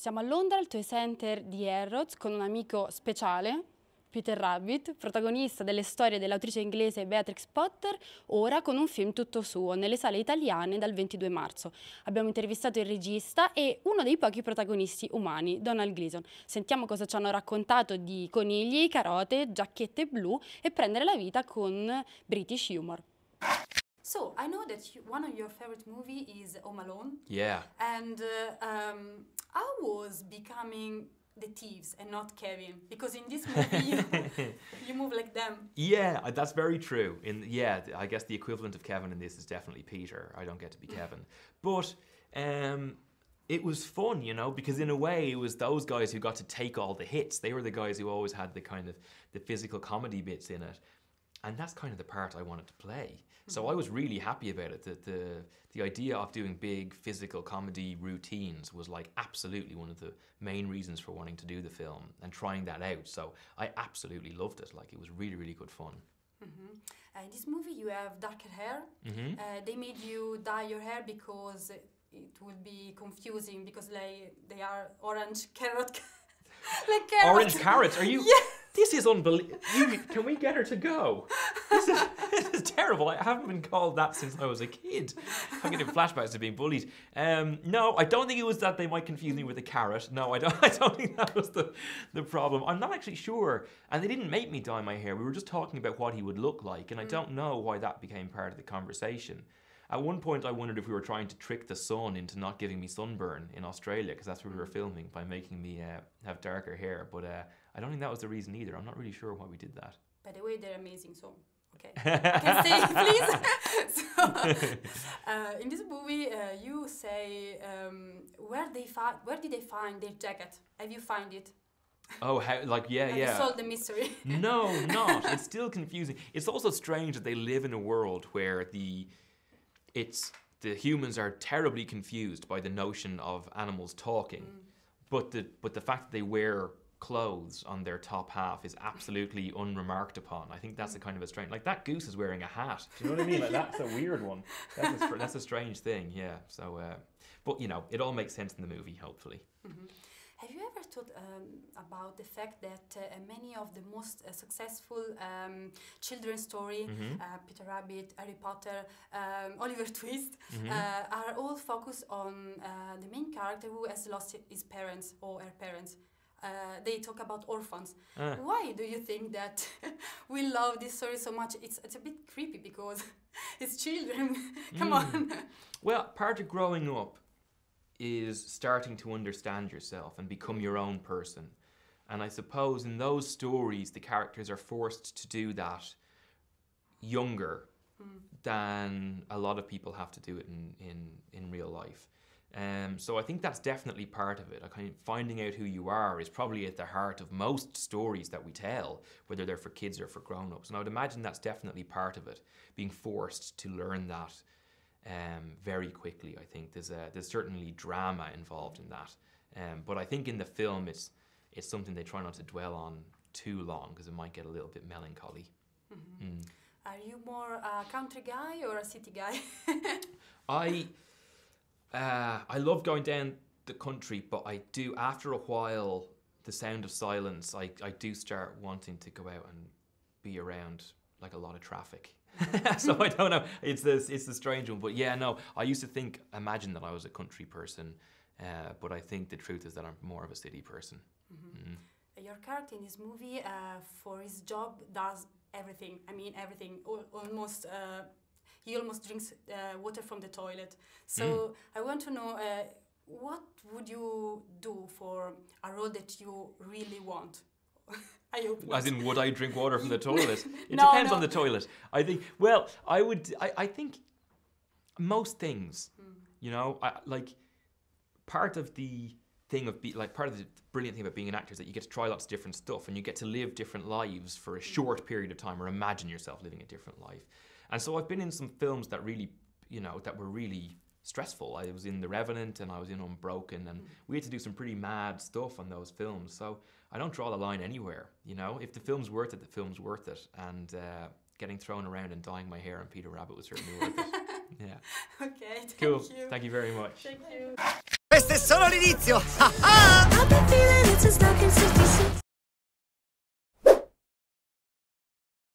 Siamo a Londra, al Toy Center di Harrods, con un amico speciale, Peter Rabbit, protagonista delle storie dell'autrice inglese Beatrix Potter, ora con un film tutto suo, nelle sale italiane dal 22 marzo. Abbiamo intervistato il regista e uno dei pochi protagonisti umani, Domhnall Gleeson. Sentiamo cosa ci hanno raccontato di conigli, carote, giacchette blu e prendere la vita con British humor. So, I know that one of your favorite movie is Home Alone. Yeah. And how was becoming the thieves and not Kevin? Because in this movie, you move like them. Yeah, that's very true. I guess the equivalent of Kevin in this is definitely Peter. I don't get to be Kevin. But it was fun, you know, because in a way it was those guys who got to take all the hits. They were the guys who always had the kind of the physical comedy bits in it. And that's kind of the part I wanted to play. So I was really happy about it. The idea of doing big physical comedy routines was like absolutely one of the main reasons for wanting to do the film and trying that out. So I absolutely loved it. Like, it was really, really good fun. In this movie you have darker hair. They made you dye your hair because it would be confusing because they are orange carrot. Like carrots. Orange carrots? Are you? Yeah. This is unbelievable. Can we get her to go? This is terrible. I haven't been called that since I was a kid. I'm getting flashbacks to being bullied. No, I don't think it was that they might confuse me with a carrot. No, I don't think that was the problem. I'm not actually sure. And they didn't make me dye my hair. We were just talking about what he would look like, and I don't know why that became part of the conversation. At one point, I wondered if we were trying to trick the sun into not giving me sunburn in Australia, because that's where we were filming, by making me have darker hair. But I don't think that was the reason either. I'm not really sure why we did that. By the way, they're amazing, so okay. I can say it, please. So, in this movie, you say, where did they find their jacket? Have you found it? Oh, how, like, yeah. You solved the mystery. No, not. It's still confusing. It's also strange that they live in a world where the humans are terribly confused by the notion of animals talking, but the fact that they wear clothes on their top half is absolutely unremarked upon. I think that's a kind of a strange, like that goose is wearing a hat. Do you know what I mean? Like, that's a weird one. That's a strange thing, yeah. So, but you know, it all makes sense in the movie, hopefully. Have you ever thought about the fact that many of the most successful children's story, Peter Rabbit, Harry Potter, Oliver Twist, are all focused on the main character who has lost his parents or her parents? They talk about orphans. Why do you think that we love this story so much? It's a bit creepy because it's children. Come on. Well, part of growing up is starting to understand yourself and become your own person. And I suppose in those stories, the characters are forced to do that younger than a lot of people have to do it in real life. So I think that's definitely part of it. Kind of finding out who you are is probably at the heart of most stories that we tell, whether they're for kids or for grown-ups. And I would imagine that's definitely part of it, being forced to learn that very quickly. I think there's certainly drama involved in that, but I think in the film it's something they try not to dwell on too long because it might get a little bit melancholy. Are you more a country guy or a city guy? I love going down the country, but I do, after a while, the sound of silence, I do start wanting to go out and be around like a lot of traffic. So I don't know, it's the strange one, but yeah, no, I used to imagine that I was a country person, but I think the truth is that I'm more of a city person. Your character in this movie, for his job, does everything. I mean, everything. Almost, he almost drinks water from the toilet. So I want to know, what would you do for a role that you really want? I hope not. As in, would I drink water from the toilet? It depends on the toilet. I think, well, I think most things, you know, like part of the thing of part of the brilliant thing about being an actor is that you get to try lots of different stuff and you get to live different lives for a short period of time, or imagine yourself living a different life. And so I've been in some films that really, you know, that were really stressful. I was in The Revenant and I was in Unbroken, and we had to do some pretty mad stuff on those films. So I don't draw the line anywhere, you know. If the film's worth it, the film's worth it. And getting thrown around and dyeing my hair on Peter Rabbit was certainly worth it. Yeah. Okay, cool. Thank you. Thank you very much. Thank you. Queste solo l'inizio!